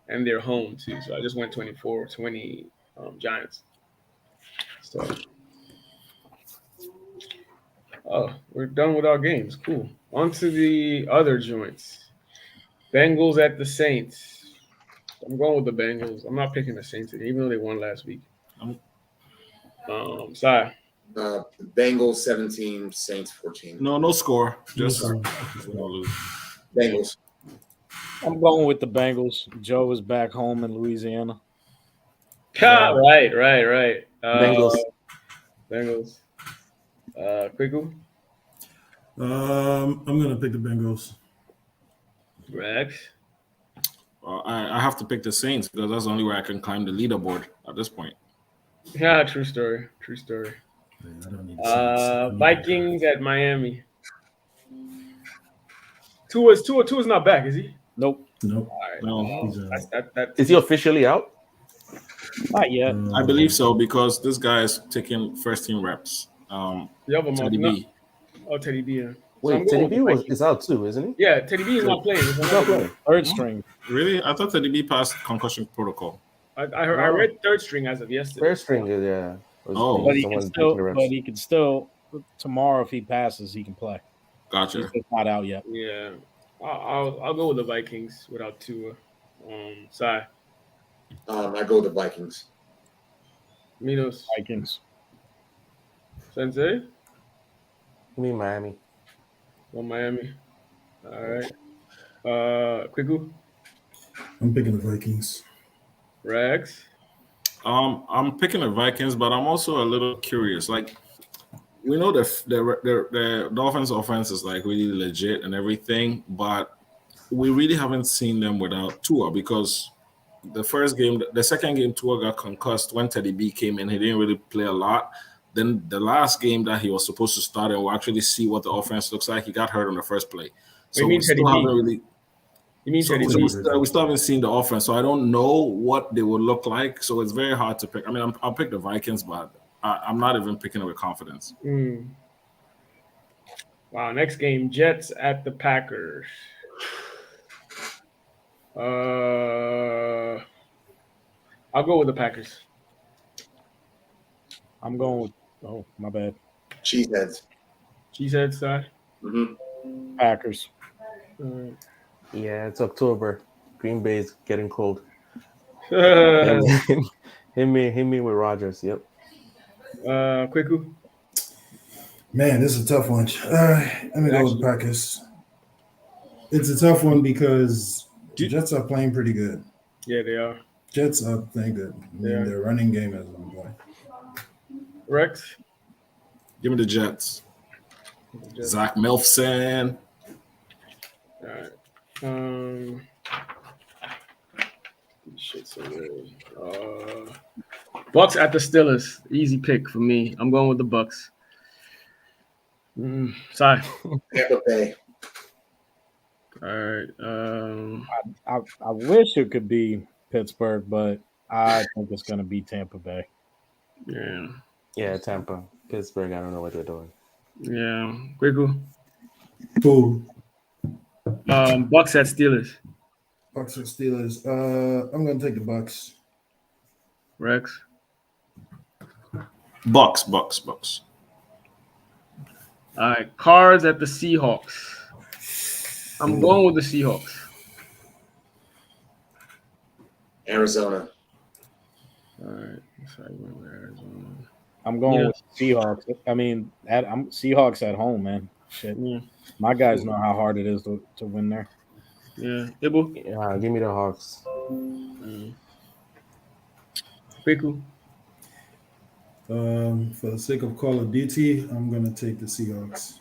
and they're home too. So I just went 24-20 Giants. So, we're done with our games. Cool. On to the other joints. Bengals at the Saints. I'm going with the Bengals. I'm not picking the Saints, even though they won last week. Sorry. Bengals 17, Saints 14. No score. Just Bengals. I'm going with the Bengals. Joe is back home in Louisiana. Right. Bengals. Quickly. I'm gonna pick the Bengals. Rex. I have to pick the Saints because that's the only way I can climb the leaderboard at this point. Yeah, true story. Yeah, I don't need to see Vikings at Miami. Tua's not back, is he? Nope, Nope. All right. No, That Is he officially out? not yet. I believe so because this guy is taking first team reps. the other Teddy month. B. Oh, Teddy B. Yeah. So I'm Wait, going Teddy with B the is Vikings. out too, isn't he? Yeah, Teddy B is not playing. He's not playing. Third string. Really? I thought Teddy B passed concussion protocol. I read third string as of yesterday. First string is Oh. But someone's he taking the reps. can still tomorrow if he passes, he can play. Gotcha. He's just not out yet. Yeah, I'll go with the Vikings without Tua. Sai. I go with the Vikings. Minos. Vikings. Sensei. I mean Miami. On Miami. All right. Quiku. I'm picking the Vikings. Rex. I'm picking the Vikings, but I'm also a little curious. Like, we know the Dolphins' offense is like really legit and everything, but we really haven't seen them without Tua because the second game, Tua got concussed when Teddy B came in. He didn't really play a lot, then the last game that he was supposed to start, and we'll actually see what the offense looks like. He got hurt on the first play, so we still haven't really. You mean So Teddy we B? still haven't seen the offense, so I don't know what they would look like. So it's very hard to pick. I mean, I'll pick the Vikings, but I'm not even picking it with confidence. Wow, next game, Jets at the Packers. I'll go with the Packers. I'm going with. Oh, my bad. Cheeseheads. Cheesehead side. Packers. Yeah, it's October. Green Bay's getting cold. Quiku. hit me with Rodgers. Yep. Man, this is a tough one. Let me go with the Packers. It's a tough one because the Jets are playing pretty good. Yeah, they are. Jets are playing good. I mean, their running game is on point. Rex? Give me the Jets. Zach Milfson. All right. Shit, so good. Bucks at the Steelers. Easy pick for me. I'm going with the Bucks. Sorry. Tampa Bay. All right. I wish it could be Pittsburgh, but I think it's going to be Tampa Bay. Yeah. Yeah, Tampa. Pittsburgh, I don't know what they're doing. Yeah. Quiku. Cool. Bucks at Steelers. Bucks or Steelers. I'm gonna take the Bucks. Rex. Bucks. All right. Cards at the Seahawks. I'm going with the Seahawks. Arizona. All right. Sorry, Arizona. I'm going with Seahawks. I mean, I'm Seahawks at home, man. Shit. Yeah. My guys know how hard it is to win there. Yeah. Ibu. Yeah, give me the Hawks. Quiku. For the sake of Call of Duty, I'm gonna take the Seahawks.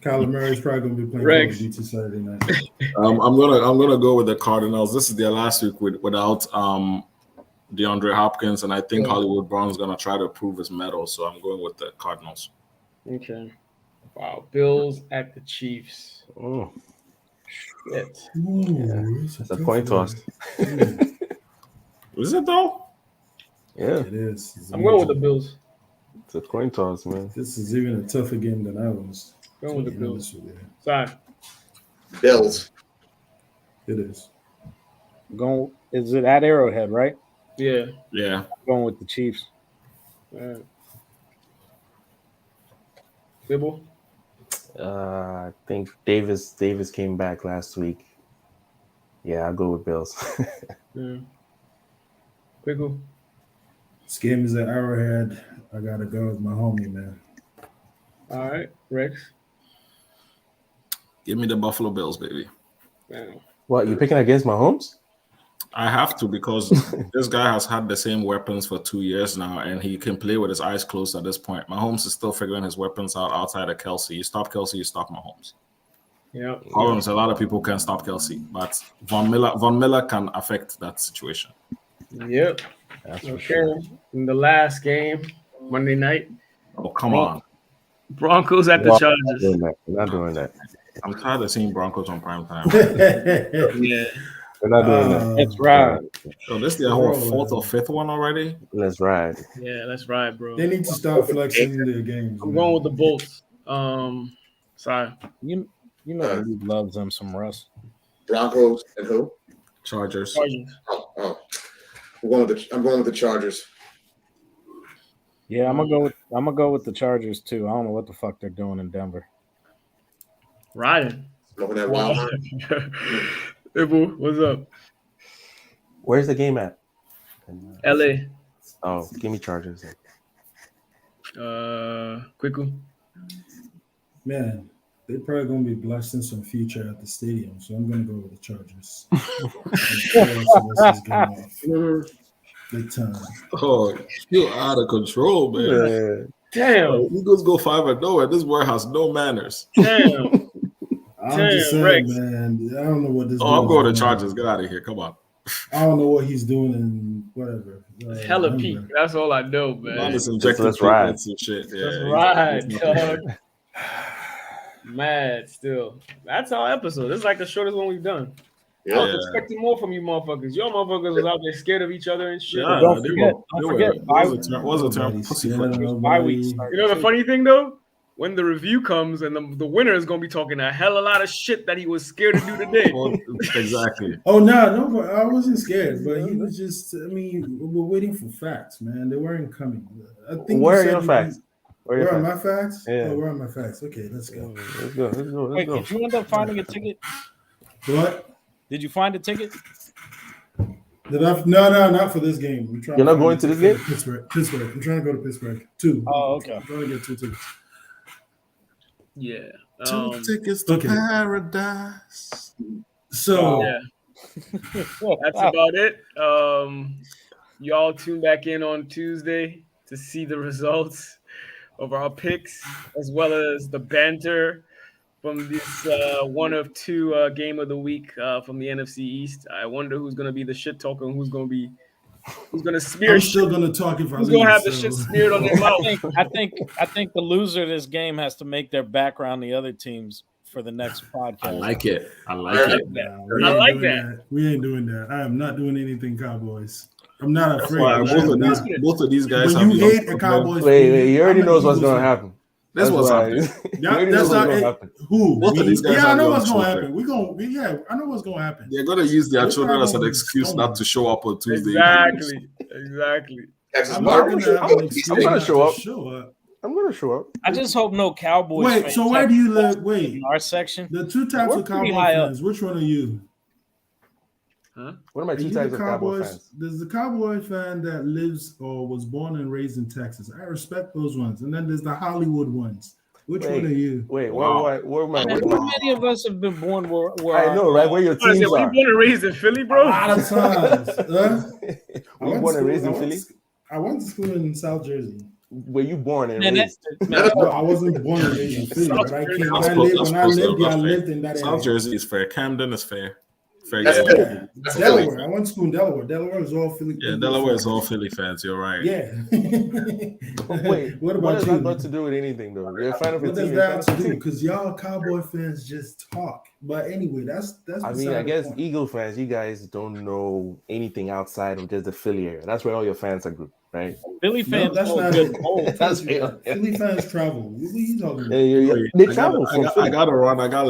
Kyler Murray's probably gonna be playing Call of Duty Saturday night. I'm gonna go with the Cardinals. This is their last week without DeAndre Hopkins, and I think Hollywood Brown's gonna try to prove his mettle. So I'm going with the Cardinals. Okay. Wow. Bills at the Chiefs. Oh, Shit. it's a coin toss. Is it though? Yeah, It is. I'm going with the Bills. it's a coin toss, man. This is even a tougher game than I was. Going with the To be Bills. honest with you. Sorry. Bills. It is. Is it at Arrowhead, right? Yeah. Yeah. I'm going with the Chiefs. All right. Bibble. I think Davis came back last week. Yeah, I'll go with Bills. Quiku. This game is at Arrowhead. I gotta go with my homie, man. All right. Rex. Give me the Buffalo Bills, baby. Man. What, you picking against Mahomes? I have to because this guy has had the same weapons for 2 years now, and he can play with his eyes closed at this point. Mahomes is still figuring his weapons out outside of Kelsey. You stop Kelsey, you stop Mahomes. Yeah. Problem is, a lot of people can stop Kelsey, but Von Miller can affect that situation. Yep. That's for Okay. sure. In the last game, Monday night, Oh, come on. Broncos at the We're Chargers. not doing that. I'm tired of seeing Broncos on primetime. Yeah. We're not doing that. That's right. So this is their whole fourth or fifth one already? Let's ride. Yeah, that's right, bro. They need to start flexing their games. I'm man. going with the Bolts. Sorry. You know he loves them some rust. Broncos and who? Chargers. Chargers. Oh. I'm going with the Chargers. Yeah, I'm gonna go with the Chargers too. I don't know what the fuck they're doing in Denver. Riding. Smoking that wild. Hey, boo, what's up? Where's the game at? LA. Oh, give me Chargers. Quickly. Man, they're probably gonna be blasting some future at the stadium, so I'm gonna go with the Chargers. Big time. Oh, you're out of control, man. Damn. Eagles go 5-0, and this boy has no manners. Damn. I'm just saying, Rex. man. I don't know what this. Oh, I'm dude going to is Chargers. Get out of here. Come on. I don't know what he's doing in whatever. Hella Denver. peak. That's all I know, man. Man, it's injecting Let's ride. treatments and shit. Yeah, That's he's- right, he's not dog. Mad still. That's our episode. This is like the shortest one we've done. I Yeah. was expecting more from you motherfuckers. Y'all motherfuckers was out there scared of each other and shit. Yeah, Don't they forget- were- don't they forget, were- what was the term? Nobody's Pussy scared of fuckers. Bye nobody. week starts. You know the funny thing though? When the review comes and the winner is gonna be talking a hell of a lot of shit that he was scared to do today. Well, exactly. Oh no, but I wasn't scared. But he was just. I mean, we're waiting for facts, man. They weren't coming. I think. Where you are said your you- facts? Where are my facts? Yeah. Oh, where are my facts? Okay, let's go. Let's go. Let's go. Wait, Let's did go. you end up finding a ticket? What? Did you find a ticket? No, not for this game. I'm trying You're not find going a to this ticket game? for Pittsburgh. I'm trying to go to Pittsburgh. 2. Oh, okay. I'm trying to get 2 tickets. Yeah. Two tickets to okay. paradise. So Yeah. That's about it. Y'all tune back in on Tuesday to see the results of our picks as well as the banter from this one of 2 game of the week from the NFC East. I wonder who's gonna be the shit talker and who's gonna smear I'm shit. still gonna talk if I Who's lose. gonna have the so- shit smeared on their mouth? I think the loser of this game has to make their background the other teams for the next podcast. I like it. I like I like it. that. we I ain't like doing that. We ain't doing that. I am not doing anything Cowboys. I'm not That's afraid. why I'm both of these guys when have you no hate a problem. Cowboys, Wait. He already I'm an knows what's Eagles gonna fan. happen. That's what's why- happening. He already knows That's what's not gonna it. happen. Who? Both of these guys Yeah, I have know young what's gonna children. happen. We going. Yeah, I know what's gonna happen. They're gonna use their We're children as an gonna excuse stone not to show up on Tuesday. Exactly. Texas I'm Mark. not gonna have an excuse I'm gonna not show to up. show up. I'm gonna show up. I just hope no Cowboys. Wait, fans so where have do you to live? Wait, in our section? the 2 types We're of pretty Cowboy high up. fans. Which one are you? What am I? Are 2 you types the of Cowboy Cowboys? fans. There's the Cowboy fan that lives or was born and raised in Texas. I respect those ones. And then there's the Hollywood ones. Which Wait. one are you? Wait, Wow. where am I? And Where how am I? many of us have been born where I know, right? Where your I said, teams were you are. born and raised in Philly, A bro? lot of times. Were you born and raised in Philly? I went to school in South Jersey. Were you born and Man, raised? No, I wasn't born and raised in Philly, but I came. When That's I close- lived, that's when I close lived there, I enough, lived in that South area. Jersey is fair. Camden is fair. Fair That's game. Philly. That's Philly. Delaware. I went to school in Delaware. Delaware is all Philly. Yeah, Delaware is all Philly fans. You're right. Yeah. Wait, what what about has you? that got to do with anything, though? You're a fan of a What team. does you're a fan that of have a to do? team. Because y'all Cowboy fans just talk. But anyway, that's I beside mean, I the guess point. Eagle fans, you guys don't know anything outside of just the Philly area. That's where all your fans are grouped, right? Philly No, fans that's know not good it. bowl. That's Philly fans travel. What are you talking Yeah, about? they I travel from I Philly. gotta run. I got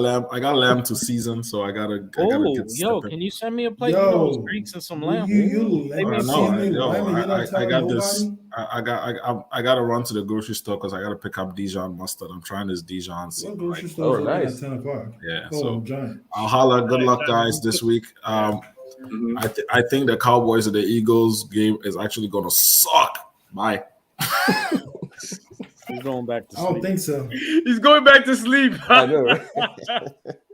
lamb to season, so I gotta Oh, get yo, stepping. can you send me a plate of those Yo, Greeks and some You lamb? lamb I and know, seasoning, yo, lime, and you're not I telling got nobody? this. I gotta run to the grocery store because I gotta pick up Dijon mustard. I'm trying this Dijon. What grocery Like, store is Oh, open nice. at 10 o'clock? yeah, Oh, so giant. I'll holla. Good luck, guys, this week. Mhm. I think the Cowboys and the Eagles game is actually gonna suck. Bye. He's going back to I don't sleep. think so. He's going back to sleep. I know, right?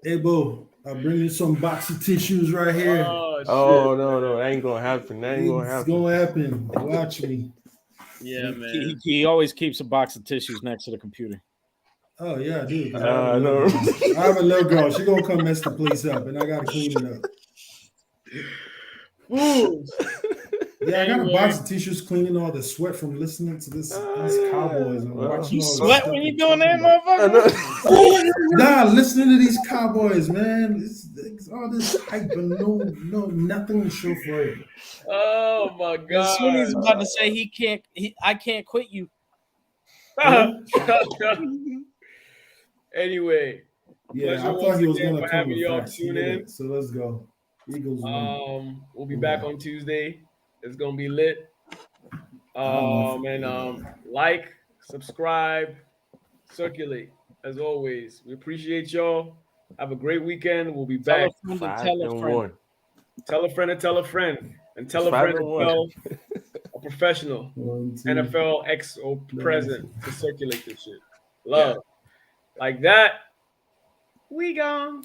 Hey, Bo, I'll bring you some box of tissues right here. Oh, Oh no, that ain't gonna happen. That ain't gonna It's happen. gonna happen. Watch me. yeah, He, man. he always keeps a box of tissues next to the computer. Oh yeah, I do. 'cause No. I have a little girl. She gonna come mess the place up, and I gotta clean it up. Ooh. Yeah, I got a Anyway. box of tissues cleaning all the sweat from listening to these Cowboys and Well, watching You all the sweat stuff when you they're doing that, talking about. motherfucker? Nah, listening to these Cowboys, man. It's all this hype, but nothing to show for it. Oh my As soon as he's god. about to say I can't quit you. Anyway, Yeah, Pleasure I once thought he was again gonna for come having with y'all facts. tune Yeah, in. so let's go. Eagles win. we'll be back on Tuesday. It's gonna be lit. And like, subscribe, circulate. As always, we appreciate y'all. Have a great weekend. We'll be Tell back. a friend to 5 tell a and friend. 1. Tell a friend and tell a friend, and tell a 5 friend and to 1. tell a professional 1, 2, NFL ex or present to circulate this shit. Love. Like that. We gone.